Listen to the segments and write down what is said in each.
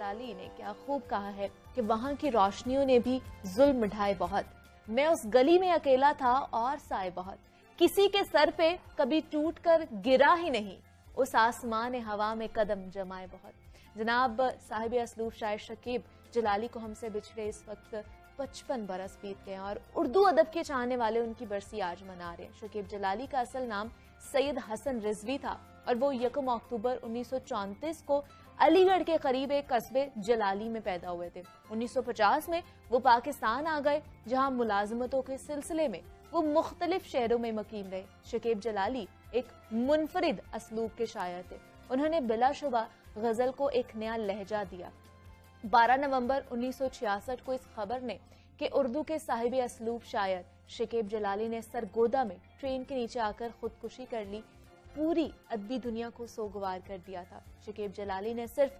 जलाली ने क्या खूब कहा है कि वहां की रोशनियों ने भी जुल्म ढाए बहुत। मैं उस गली में अकेला था और साए बहुत, किसी के सर पे कभी टूट कर गिरा ही नहीं, उस आसमान हवा में कदम जमाए बहुत। जनाब साहिब असलूब शायर शकीब जलाली को हमसे बिछड़े इस वक्त 55 बरस बीत गए और उर्दू अदब के चाहने वाले उनकी बरसी आज मना रहे हैं। शकीब जलाली का असल नाम सैयद हसन रिजवी था और वो 1 अक्टूबर 1934 को अलीगढ़ के करीब एक कस्बे जलाली में पैदा हुए थे। 1950 में वो पाकिस्तान आ गए, जहां मुलाजमतों के सिलसिले में वो मुख्तलिफ शहरों में मुकीम रहे। शकीब जलाली एक मुनफरिद असलूब के शायर थे। उन्होंने बिलाशुबा गजल को एक नया लहजा दिया। 12 नवंबर 1966 को इस खबर ने कि उर्दू के साहिब असलूब शायर शकीब जलाली ने सरगोदा में ट्रेन के नीचे आकर खुदकुशी कर ली, पूरी अदबी दुनिया को सोगवार कर दिया था। शकीब जलाली ने सिर्फ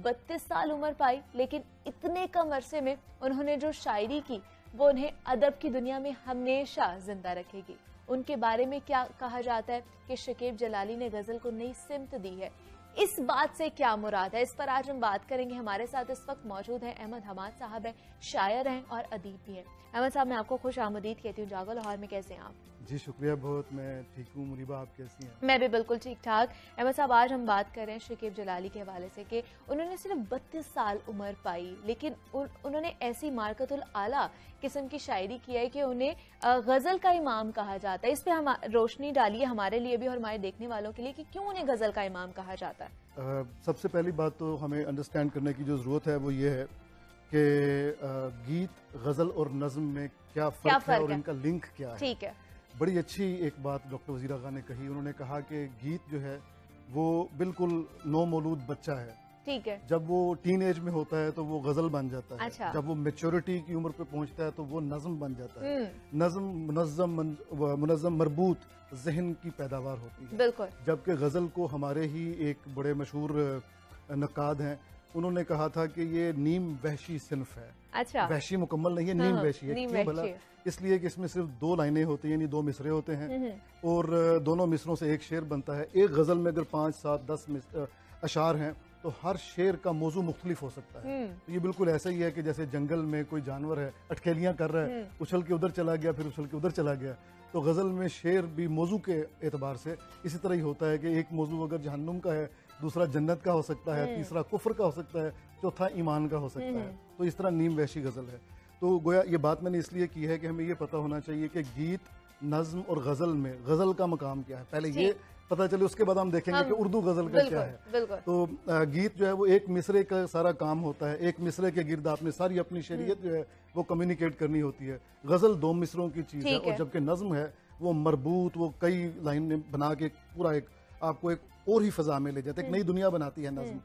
32 साल उम्र पाई, लेकिन इतने कम अरसे में उन्होंने जो शायरी की वो उन्हें अदब की दुनिया में हमेशा जिंदा रखेगी। उनके बारे में क्या कहा जाता है कि शकीब जलाली ने गजल को नई सिमत दी है। इस बात से क्या मुराद है, इस पर आज हम बात करेंगे। हमारे साथ इस वक्त मौजूद हैं अहमद हमाद साहब हैं, शायर हैं और अदीब भी हैं। अहमद साहब, मैं आपको खुश आमदीद कहती हूँ। जागो लाहौर में कैसे हैं आप? जी शुक्रिया बहुत, मैं ठीक हूँ। मुरीबा, आप कैसी हैं? मैं भी बिल्कुल ठीक ठाक। अहमद साहब, आज हम बात कर रहे हैं शकीब जलाली के हवाले से कि उन्होंने सिर्फ 32 साल उम्र पाई, लेकिन उन्होंने ऐसी मार्कतुल आला किस्म की शायरी की है कि उन्हें गजल का इमाम कहा जाता है। इस पे हम रोशनी डालिए हमारे लिए भी और हमारे देखने वालों के लिए कि क्यों उन्हें गजल का इमाम कहा जाता है। सबसे पहली बात तो हमें अंडरस्टैंड करने की जो जरूरत है वो ये है कि गीत, गजल और नज्म में क्या फर्क है और इनका लिंक क्या है। ठीक है, बड़ी अच्छी एक बात डॉक्टर वजीर आगा ने कही। उन्होंने कहा कि गीत जो है वो बिल्कुल नौ मौलूद बच्चा है। ठीक है, जब वो टीन एज में होता है तो वो गजल बन जाता है। अच्छा। जब वो मेच्योरिटी की उम्र पे पहुंचता है तो वो नज्म बन जाता है। नज्म मुनज़्ज़म मरबूत जहन की पैदावार होती है। बिल्कुल। जबकि गजल को हमारे ही एक बड़े मशहूर नक्काद हैं, उन्होंने कहा था कि ये नीम वहशी सिन्फ है। अच्छा। वहशी मुकम्मल नहीं है, नीम वहशी है। क्यों भला? इसलिए कि इसमें सिर्फ 2 लाइनें होती हैं, यानी 2 मिसरे होते हैं और दोनों मिसरों से एक शेर बनता है। एक गजल में अगर 5, 7, 10 अशार हैं तो हर शेर का मौजू मुख्तलिफ हो सकता है। तो ये बिल्कुल ऐसा ही है कि जैसे जंगल में कोई जानवर है, अटखेलियां कर रहा है, उछल के उधर चला गया, फिर उछल के उधर चला गया। तो गजल में शेर भी मौजू के एतबार से इसी तरह ही होता है कि एक मौजू अगर जहन्नुम का है, दूसरा जन्नत का हो सकता है, तीसरा कुफ्र का हो सकता है, चौथा ईमान का हो सकता है। तो इस तरह नीम वैशी गजल है। तो गोया ये बात मैंने इसलिए की है कि हमें ये पता होना चाहिए कि गीत, नज्म और गजल में गजल का मकाम क्या है, पहले ये पता चले, उसके बाद हम देखेंगे कि उर्दू गजल का क्या है। तो गीत जो है वो एक मिसरे का सारा काम होता है। एक मिसरे के गिर्द आपने सारी अपनी शरीयत जो है वो कम्युनिकेट करनी होती है। गजल 2 मिसरों की चीज है और जबकि नज्म है वो मरबूत, वो कई लाइन बना के पूरा एक आपको एक और ही फजा में ले जाता है, एक नई दुनिया बनाती है नज्म।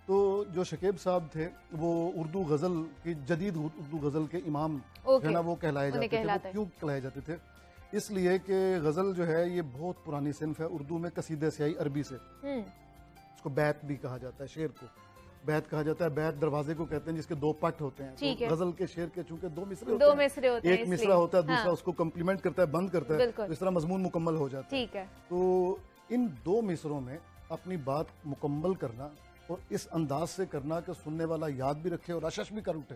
तो जो शकीब साहब थे वो उर्दू गजल की जदीद उर्दू गजल के इमाम है ना, वो कहलाए जाते थे। वो क्यों कहलाए जाते थे? इसलिए कि गजल जो है ये बहुत पुरानी सिन्फ है। उर्दू में कसीदे से आई, अरबी से। उसको बैत भी कहा जाता है, शेर को बैत कहा जाता है। बैत दरवाजे को कहते हैं जिसके 2 पट होते हैं। तो गजल के शेर के चूंकि 2 मिसरे होते हैं, एक मिसरा होता है, दूसरा उसको कम्प्लीमेंट करता है, बंद करता है, तो इस तरह मजमून मुकम्मल हो जाता है। तो इन 2 मिसरों में अपनी बात मुकम्मल करना और इस अंदाज से करना कि सुनने वाला याद भी रखे और अशश भी कर उठे,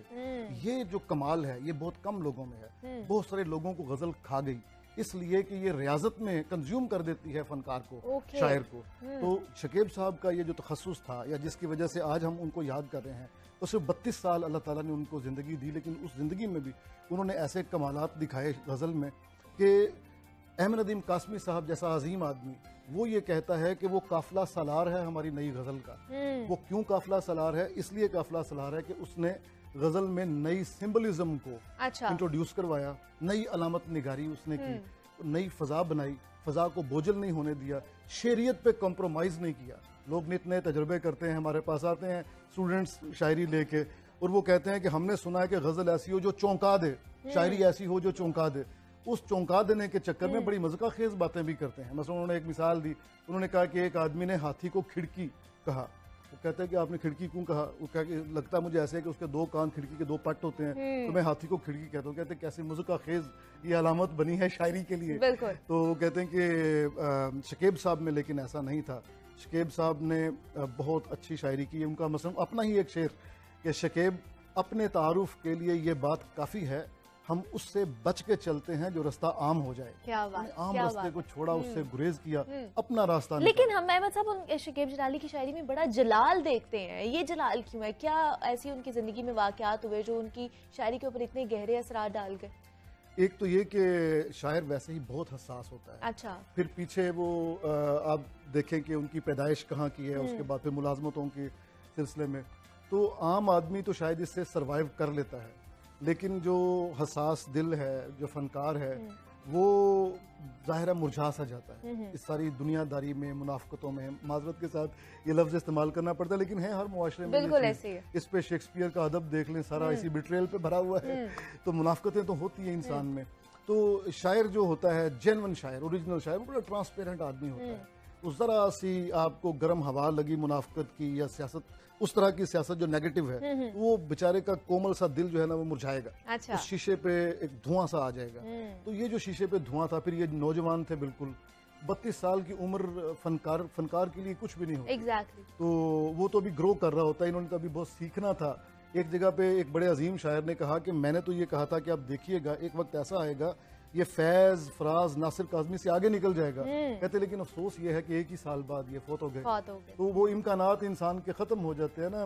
ये जो कमाल है ये बहुत कम लोगों में है। बहुत सारे लोगों को गजल खा गई इसलिए कि ये रियाजत में कंज्यूम कर देती है फनकार को, शायर को। तो शकीब साहब का ये जो तखस्सुस था या जिसकी वजह से आज हम उनको याद कर रहे हैं, तो सिर्फ 32 साल अल्लाह ताला ने उनको ज़िंदगी दी, लेकिन उस ज़िंदगी में भी उन्होंने ऐसे कमालात दिखाए गज़ल में कि अहमद नदीम कासमी साहब जैसा अजीम आदमी वो ये कहता है कि वो काफिला सालार है हमारी नई गज़ल का। वो क्यों काफिला सालार है? इसलिए काफिला सालार है कि उसने गजल में नई सिंबलिज्म को इंट्रोड्यूस करवाया, नई अलामत निगारी उसने की, नई फजा बनाई, फजा को बोझल नहीं होने दिया, शेरियत पे कॉम्प्रोमाइज नहीं किया। लोग नित नए तजुर्बे करते हैं, हमारे पास आते हैं स्टूडेंट्स शायरी लेके और वो कहते हैं कि हमने सुना है कि गजल ऐसी हो जो चौंका दे, शायरी ऐसी हो जो चौंका दे। उस चौंका देने के चक्कर में बड़ी मज़का खेज बातें भी करते हैं। मतलब उन्होंने एक मिसाल दी, उन्होंने कहा कि एक आदमी ने हाथी को खिड़की कहा। वो कहते हैं कि आपने खिड़की क्यों कहा? वो कहा कि लगता मुझे ऐसे है कि उसके 2 कान, खिड़की के 2 पट होते हैं, तो मैं हाथी को खिड़की कहता हूँ। कहते हैं कैसे मज़का खेज ये अलामत बनी है शायरी के लिए। तो कहते हैं कि शकीब साहब में लेकिन ऐसा नहीं था। शकीब साहब ने बहुत अच्छी शायरी की। उनका मसलन अपना ही एक शेर कि शकीब अपने तारुफ के लिए ये बात काफी है, हम उससे बच के चलते हैं जो रास्ता आम हो जाए। क्या बात, आम रास्ते को छोड़ा, उससे गुरेज किया, अपना रास्ता। लेकिन हम अहमद साहब शकीब जलाली की शायरी में बड़ा जलाल देखते हैं, ये जलाल क्यों है? क्या ऐसी उनकी जिंदगी में वाकयात हुए जो उनकी शायरी के ऊपर इतने गहरे असरार डाल गए? एक तो ये कि शायर वैसे ही बहुत हसास होता है। अच्छा। फिर पीछे वो आप देखें कि उनकी पैदाइश कहाँ की है, उसके बाद फिर मुलाजमतों के सिलसिले में, तो आम आदमी तो शायद इससे सरवाइव कर लेता है, लेकिन जो हसास दिल है, जो फनकार है, वो ज़ाहिर है मुरझा सा जाता है इस सारी दुनियादारी में, मुनाफकतों में। माजरत के साथ ये लफ्ज़ इस्तेमाल करना पड़ता है, लेकिन है हर मुआशरे में। बिल्कुल ऐसे ही है। इस पे शेक्सपियर का अदब देख लें, सारा इसी बिट्रेल पे भरा हुआ है। तो मुनाफकतें तो होती हैं इंसान में। तो शायर जो होता है, जेन्युइन शायर, ओरिजिनल शायर, वो बड़ा ट्रांसपेरेंट आदमी होता है। उस जरा सी आपको गर्म हवा लगी मुनाफकत की या सियासत, उस तरह की सियासत जो नेगेटिव है, वो बेचारे का कोमल सा दिल जो है ना वो मुरझाएगा। अच्छा। उस शीशे पे एक धुआं सा आ जाएगा। तो ये जो शीशे पे धुआं था, फिर ये नौजवान थे बिल्कुल, 32 साल की उम्र, फनकार के लिए कुछ भी नहीं होती। Exactly. तो वो तो अभी ग्रो कर रहा होता है, इन्होंने तो अभी बहुत सीखना था। एक जगह पे एक बड़े अजीम शायर ने कहा कि मैंने तो ये कहा था कि आप देखिएगा एक वक्त ऐसा आएगा ये फैज, फराज, नासिर काज़मी से आगे निकल जाएगा। कहते लेकिन अफसोस ये है कि एक ही साल बाद ये फौत हो गए। तो वो इम्कानात इंसान के ख़त्म हो जाते हैं ना,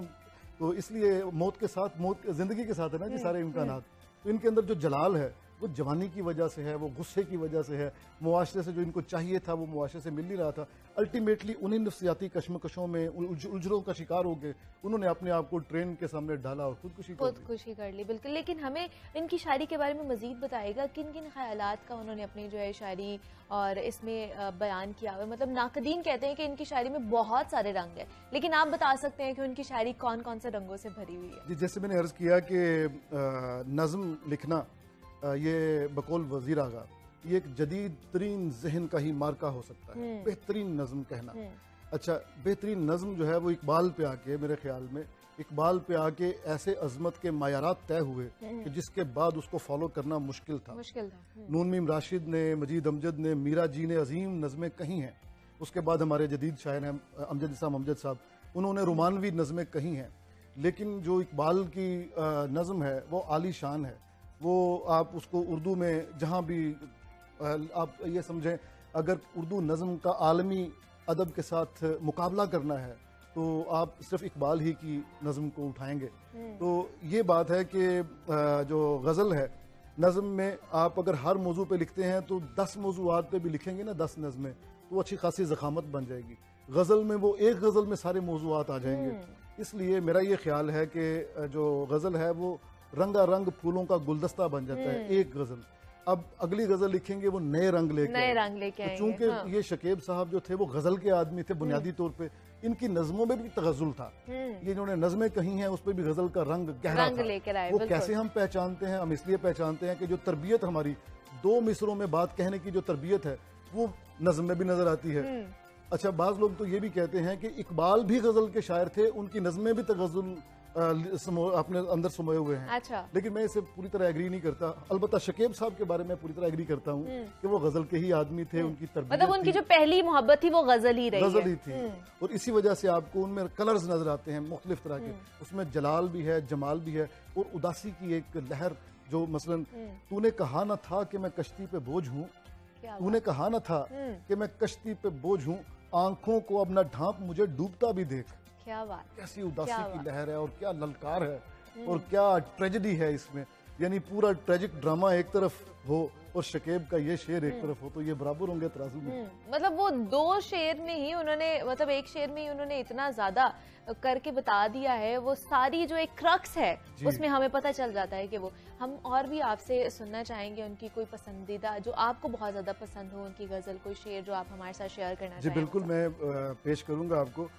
तो इसलिए मौत के साथ, मौत जिंदगी के साथ है ना जी सारे इम्कानात। तो इनके अंदर जो जलाल है वो जवानी की वजह से है, वो गुस्से की वजह से है, मुआशरे से जो इनको चाहिए था वो मुआशरे से मिल नहीं रहा था। अल्टीमेटली उन्हीं नफ्सियाती कश्मकशों में उलझनों का शिकार हो गए, उन्होंने अपने आप को ट्रेन के सामने डाला और खुदकुशी कर ली। बिल्कुल। लेकिन हमें इनकी शायरी के बारे में मजीद बताएगा, किन किन ख्यालात का उन्होंने अपनी जो है शायरी और इसमें बयान किया हुआ? मतलब नाकदीन कहते हैं कि इनकी शायरी में बहुत सारे रंग है, लेकिन आप बता सकते हैं कि उनकी शायरी कौन कौन से रंगों से भरी हुई है? जैसे मैंने अर्ज किया कि नज्म लिखना, ये बकौल वजीर आगा, ये एक जदीद तरीन जहन का ही मार्का हो सकता है। बेहतरीन नज्म कहना। अच्छा, बेहतरीन नज्म जो है वो इकबाल पे आके, मेरे ख्याल में इकबाल पे आके ऐसे अजमत के मायारात तय हुए कि जिसके बाद उसको फॉलो करना मुश्किल था। नून मीम राशिद ने, मजीद अमजद ने, मीरा जी ने अजीम नज़में कही हैं। उसके बाद हमारे जदीद शायर हैं अमजद इस्लाम अमजद साहब, उन्होंने रोमानवी नज़में कही हैं। लेकिन जो इकबाल की नज़म है वो आली शान है। वो आप उसको उर्दू में जहाँ भी आप ये समझें, अगर उर्दू नज़म का आलमी अदब के साथ मुकाबला करना है तो आप सिर्फ इकबाल ही की नज़म को उठाएंगे। तो ये बात है कि जो गज़ल है, नज़म में आप अगर हर मौजू पे लिखते हैं तो 10 मौजूआत पे भी लिखेंगे ना, 10 नज़में, तो अच्छी खासी ज़खामत बन जाएगी। गज़ल में वो एक गज़ल में सारे मौजूआत आ जाएंगे। इसलिए मेरा ये ख्याल है कि जो गज़ल है वो रंगारंग फूलों का गुलदस्ता बन जाता है एक गज़ल। अब अगली गजल लिखेंगे वो नए रंग लेके आएंगे। तो चूंकि ये शकीब साहब जो थे वो गजल के आदमी थे बुनियादी तौर पे, इनकी नज़मों में भी तगज़ुल था। ये इन्होंने नज़में कही हैं उस पर भी गजल का रंग गहरा था। वो कैसे हम पहचानते हैं? हम इसलिए पहचानते हैं कि जो तरबियत हमारी 2 मिसरों में बात कहने की जो तरबियत है वो नज़म में भी नजर आती है। अच्छा, बाज लोग तो ये भी कहते हैं कि इकबाल भी गजल के शायर थे, उनकी नज़में भी तगज़ुल अपने अंदर समाये हुए हैं। अच्छा। लेकिन मैं इसे पूरी तरह एग्री नहीं करता। अलबत्ता शकीब साहब के बारे में पूरी तरह एग्री करता हूँ कि वो गजल के ही आदमी थे। उनकी तरबियत, मतलब उनकी जो पहली मोहब्बत थी वो गजल ही रही, गजल ही थी। और इसी वजह से आपको उनमें कलर्स नजर आते हैं मुख्तलिफ तरह के। उसमें जलाल भी है, जमाल भी है, और उदासी की एक लहर। जो मसलन तूने कहा न था कि मैं कश्ती पे बोझ हूँ, तूने कहा न था कि मैं कश्ती पे बोझ हूँ, आंखों को अब न ढांप, मुझे डूबता भी देख। क्या बात, कैसी उदासी की लहर है और क्या ललकार है और क्या ट्रेजेडी है इसमें। यानी पूरा ट्रेजिक ड्रामा एक तरफ हो और शकीब का ये शेर एक तरफ हो, तो ये बराबर होंगे तराजू में। मतलब वो 2 शेर में ही उन्होंने, मतलब एक शेर में ही उन्होंने इतना ज्यादा करके बता दिया है। वो सारी जो एक क्रक्स है उसमें हमें पता चल जाता है कि वो। हम और भी आपसे सुनना चाहेंगे उनकी कोई पसंदीदा, जो आपको बहुत ज्यादा पसंद हो, उनकी गजल, कोई शेर जो आप हमारे साथ शेयर करना चाहें। जी बिल्कुल, मैं पेश करूंगा आपको।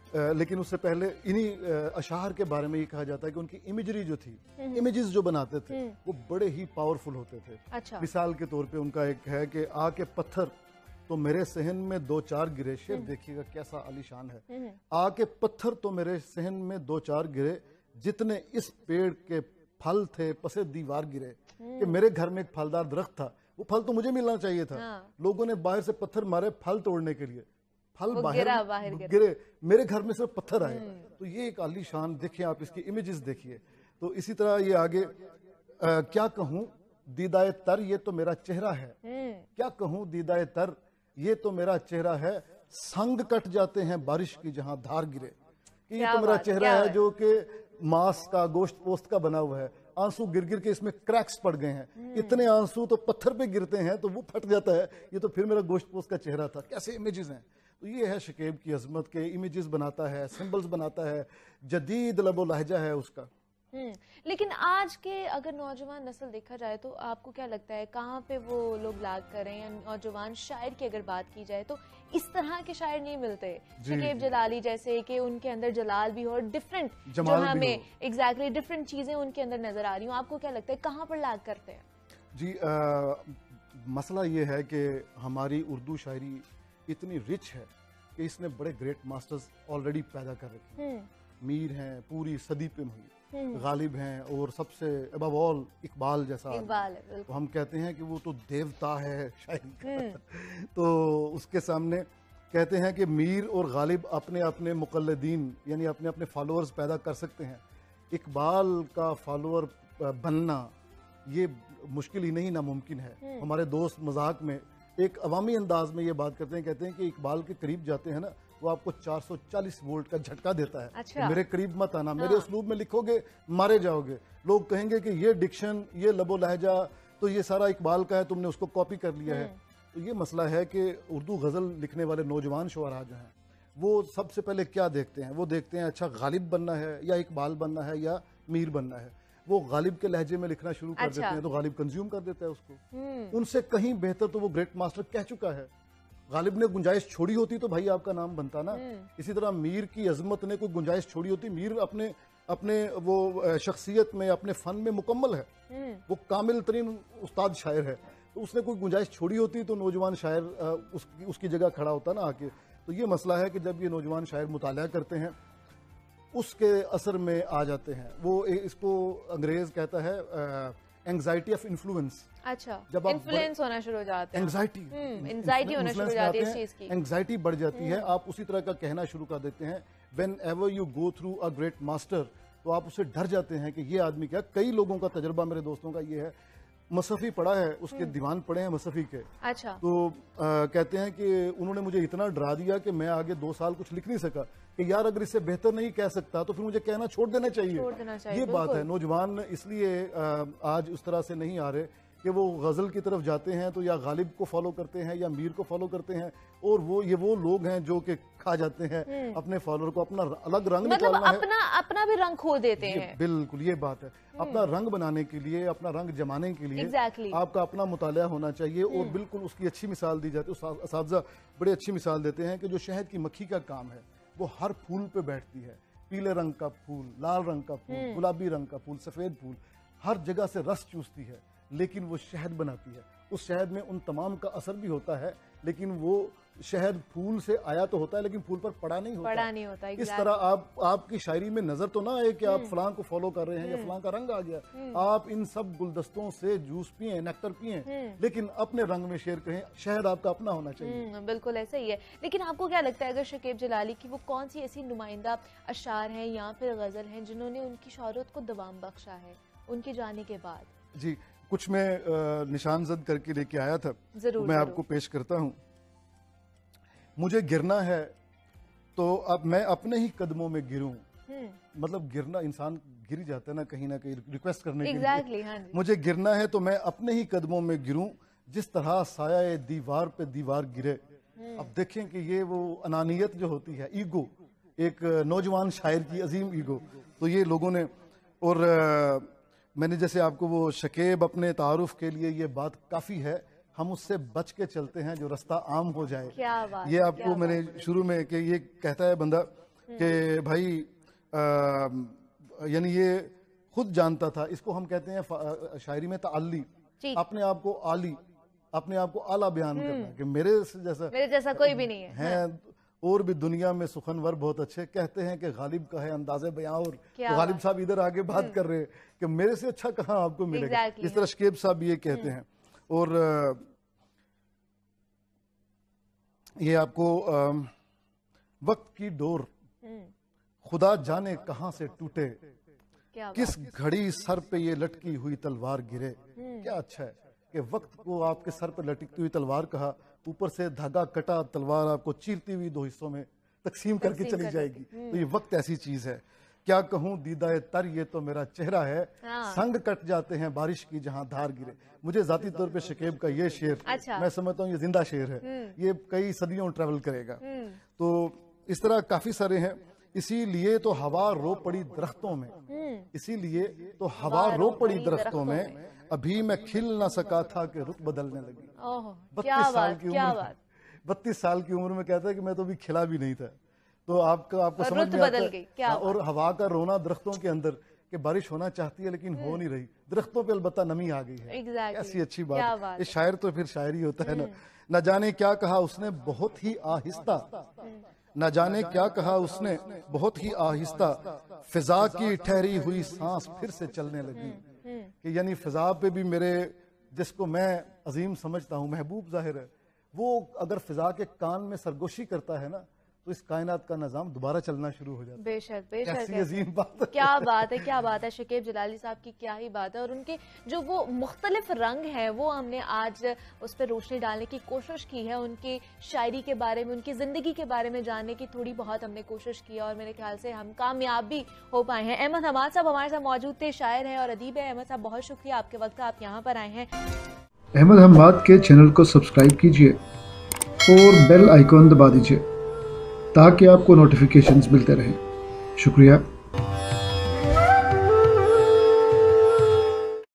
लेकिन उससे पहले इन्हीं अशार के बारे में ये कहा जाता है कि उनकी इमेजरी जो थी, इमेजेस जो बनाते थे वो बड़े ही पावरफुल होते थे। अच्छा। मिसाल के तौर पे उनका एक है कि आके पत्थर तो मेरे सहन में 2-4 गिरे। शेर देखिएगा कैसा आलीशान है। आके पत्थर तो मेरे सहन में 2-4 गिरे, जितने इस पेड़ के फल थे पसे दीवार गिरे। कि मेरे घर में एक फलदार दरख्त था, वो फल तो मुझे मिलना चाहिए था। लोगों ने बाहर से पत्थर मारे फल तोड़ने के लिए, फल बाहर गिरे, मेरे घर में सिर्फ पत्थर आए। तो ये एक आलीशान, देखिए आप इसकी इमेजेस देखिए। तो इसी तरह ये आगे क्या कहूं दीदाए तर ये तो मेरा चेहरा है, क्या कहूं दीदाए तर ये तो मेरा चेहरा है, संग कट जाते हैं बारिश की जहां धार गिरे। ये तो मेरा चेहरा है जो कि मांस का, गोश्त पोस्त का बना हुआ है। आंसू गिर गिर के इसमें क्रैक्स पड़ गए हैं, इतने आंसू तो पत्थर पे गिरते हैं तो वो फट जाता है। ये तो फिर मेरा गोश्त पोस्त का चेहरा था। कैसे इमेजेस हैं। तो ये है शकीब की अजमत के, इमेजेस बनाता है, सिंबल्स बनाता है, जदीद लबो लहजा है उसका। लेकिन आज के अगर नौजवान नस्ल देखा जाए तो आपको क्या लगता है कहाँ पे वो लोग लाग करें, या नौजवान शायर की अगर बात की जाए तो इस तरह के शायर नहीं मिलते शकीब जलाली जैसे, कि उनके अंदर जलाल भी हो और डिफरेंट जो हमें एग्जैक्टली डिफरेंट चीजें उनके अंदर नजर आ रही हूँ। आपको क्या लगता है कहाँ पर लाग करते हैं? जी मसला ये है कि हमारी उर्दू शायरी इतनी रिच है कि इसने बड़े ग्रेट मास्टर्स ऑलरेडी पैदा कर रखे हैं। मीर हैं पूरी सदी पे हुई, गालिब हैं, और सबसे अबव ऑल इकबाल जैसा तो हम कहते हैं कि वो तो देवता है शायरी का। तो उसके सामने कहते हैं कि मीर और गालिब अपने अपने मुकल्लिदीन यानी अपने अपने फॉलोअर्स पैदा कर सकते हैं। इकबाल का फॉलोअर बनना ये मुश्किल ही नहीं नामुमकिन है। हमारे दोस्त मजाक में एक अवामी अंदाज में ये बात करते हैं, कहते हैं कि इकबाल के करीब जाते हैं ना वो आपको 440 वोल्ट का झटका देता है। अच्छा। मेरे करीब मत आना, मेरे उसलूब में लिखोगे मारे जाओगे। लोग कहेंगे कि ये डिक्शन, ये लबो लहजा तो ये सारा इकबाल का है, तुमने उसको कॉपी कर लिया है। तो ये मसला है कि उर्दू गजल लिखने वाले नौजवान शुअरा जो हैं वो सबसे पहले क्या देखते हैं, वो देखते हैं अच्छा गालिब बनना है या इकबाल बनना है या मीर बनना है। वो गालिब के लहजे में लिखना शुरू कर देते हैं तो गालिब कंज्यूम कर देता है उसको। उनसे कहीं बेहतर तो वो ग्रेट मास्टर कह चुका है। गालिब ने गुंजाइश छोड़ी होती तो भाई आपका नाम बनता ना। इसी तरह मीर की अजमत ने कोई गुंजाइश छोड़ी होती, मीर अपने अपने वो शख्सियत में, अपने फन में मुकम्मल है, वो कामिल तरीन उस्ताद शायर है। तो उसने कोई गुंजाइश छोड़ी होती तो नौजवान शायर उसकी जगह खड़ा होता ना आके। तो ये मसला है कि जब ये नौजवान शायर मुताला करते हैं उसके असर में आ जाते हैं। वो इसको अंग्रेज कहता है एंग्जाइटी ऑफ इन्फ्लुएंस। अच्छा, जब इन्फ्लुएंस होना शुरू हो जाता है, एंग्जाइटी होना शुरू हो जाती है इस चीज की, एंग्जाइटी बढ़ जाती है। आप उसी तरह का कहना शुरू कर देते हैं when ever you go through a great master, तो आप उससे डर जाते हैं कि ये आदमी क्या। कई लोगों का तजर्बा, मेरे दोस्तों का ये है, मसफ़ी पढ़ा है, उसके दीवान पढ़े हैं मसफ़ी के। अच्छा। तो कहते हैं कि उन्होंने मुझे इतना डरा दिया कि मैं आगे 2 साल कुछ लिख नहीं सका कि यार अगर इससे बेहतर नहीं कह सकता तो फिर मुझे कहना छोड़ देना चाहिए। ये बात है। नौजवान इसलिए आज उस तरह से नहीं आ रहे कि वो गजल की तरफ जाते हैं तो या गालिब को फॉलो करते हैं या मीर को फॉलो करते हैं, और वो लोग हैं जो कि खा जाते हैं अपने फॉलोअर को। अपना अलग रंग मतलब अपना भी रंग खो देते हैं। बिल्कुल ये बात है। अपना रंग बनाने के लिए, अपना रंग जमाने के लिए आपका अपना मुताला होना चाहिए। और बिल्कुल उसकी अच्छी मिसाल दी जाती है। असातिज़ा बड़ी अच्छी मिसाल देते हैं कि जो शहद की मक्खी का काम है वो हर फूल पे बैठती है। पीले रंग का फूल, लाल रंग का फूल, गुलाबी रंग का फूल, सफेद फूल, हर जगह से रस चूसती है, लेकिन वो शहद बनाती है। उस शहद में उन तमाम का असर भी होता है, लेकिन वो शहद फूल से आया तो होता है लेकिन फूल पर पड़ा नहीं होता। इस तरह आपकी शायरी में नजर तो ना आए कि आप फलां को फॉलो कर रहे हैं या फलां का रंग आ गया। आप इन सब गुलदस्तों से जूस पिए, नेक्टर पिए, लेकिन अपने रंग में शेर कहें। शहद आपका अपना होना चाहिए। बिल्कुल ऐसा ही है। लेकिन आपको क्या लगता है अगर शकीब जलाली की वो कौन सी ऐसी नुमाइंदा अशार हैं या फिर गजल हैं जिन्होंने उनकी शोहरत को दवाम बख्शा है उनके जाने के बाद? जी, कुछ मैं निशान जद करके लेके आया था, मैं आपको पेश करता हूँ। मुझे गिरना है तो अब मैं अपने ही कदमों में गिरूं। मतलब गिरना, इंसान गिर जाता है ना कहीं रिक्वेस्ट करने के लिए। हाँ। मुझे गिरना है तो मैं अपने ही कदमों में गिरूं, जिस तरह साया दीवार पे दीवार गिरे। अब देखें कि ये वो अनानियत जो होती है, ईगो, एक नौजवान शायर की अजीम ईगो, तो ये लोगों ने। और मैंने जैसे आपको वो शकीब अपने तारुफ के लिए ये बात काफ़ी है, हम उससे बच के चलते हैं जो रास्ता आम हो जाए। क्या बात, ये आपको मैंने शुरू में कि ये कहता है बंदा कि भाई यानी ये खुद जानता था, इसको हम कहते हैं शायरी में ताल्ली, अपने आप को आली, अपने आप को आला बयान करना कि मेरे जैसा कोई भी नहीं है। और भी दुनिया में सुखनवर बहुत अच्छे। कहते हैं कि गालिब का है अंदाज़े बयां, और तो गालिब साहब इधर आगे बात कर रहे हैं कि मेरे से अच्छा कहाँ आपको मिलेगा। इस तरह शकीब साहब ये कहते हैं। और ये आपको वक्त की डोर खुदा जाने कहां से टूटे, किस घड़ी सर पे ये लटकी हुई तलवार गिरे। क्या अच्छा है कि वक्त को आपके सर पे लटकती हुई तलवार कहा, ऊपर से धागा कटा, तलवार आपको चीरती हुई 2 हिस्सों में तकसीम करके चली जाएगी। तो ये वक्त ऐसी चीज है। क्या कहूँ दीदाए तर ये तो मेरा चेहरा है, संग कट जाते हैं बारिश की जहां धार गिरे। मुझे जाती तौर पे शकीब का ये शेर मैं समझता हूँ ये जिंदा शेर है, ये कई सदियों ट्रेवल करेगा। तो इस तरह काफी सारे हैं। इसीलिए तो हवा रो पड़ी दरख्तों में, इसीलिए तो हवा रो पड़ी दरख्तों में, अभी मैं खिल ना सका था कि रुत बदलने लगी। 32 साल की उम्र में कहता है कि मैं तो अभी खिला भी नहीं था। तो आपको समझ में आता है। क्या और हवा का रोना दरख्तों के अंदर कि बारिश होना चाहती है लेकिन हो नहीं रही, दरख्तों पे अलबत्ता नमी आ गई है। ऐसी अच्छी बात है। ये शायर तो फिर शायरी होता है ना। न जाने क्या कहा उसने बहुत ही आहिस्ता, न जाने क्या कहा उसने बहुत ही आहिस्ता, फिजा की ठहरी हुई सांस फिर से चलने लगी। कि यानी फिजा पे भी मेरे, जिसको मैं अजीम समझता हूँ, महबूब जाहिर है, वो अगर फिजा के कान में सरगोशी करता है ना तो इस कायनात का निजाम दोबारा चलना शुरू हो जाता है। बेशक बेशक, अजीम बात है। क्या बात है, क्या बात है। शकीब जलाली साहब की क्या ही बात है। और उनके जो वो मुख्तलिफ रंग हैं वो हमने आज उस पर रोशनी डालने की कोशिश की है। उनकी शायरी के बारे में, उनकी ज़िंदगी के बारे में जानने की थोड़ी बहुत हमने कोशिश की और मेरे ख्याल से हम कामयाब भी हो पाए हैं। अहमद हमाद साहब हमारे साथ मौजूद थे, शायर हैं और अदीब है। अहमद साहब बहुत शुक्रिया आपके वक्त, आप यहाँ पर आए हैं। अहमद हमाद के चैनल को सब्सक्राइब कीजिए और बेल आइकॉन दबा दीजिए ताकि आपको नोटिफिकेशंस मिलते रहें। शुक्रिया।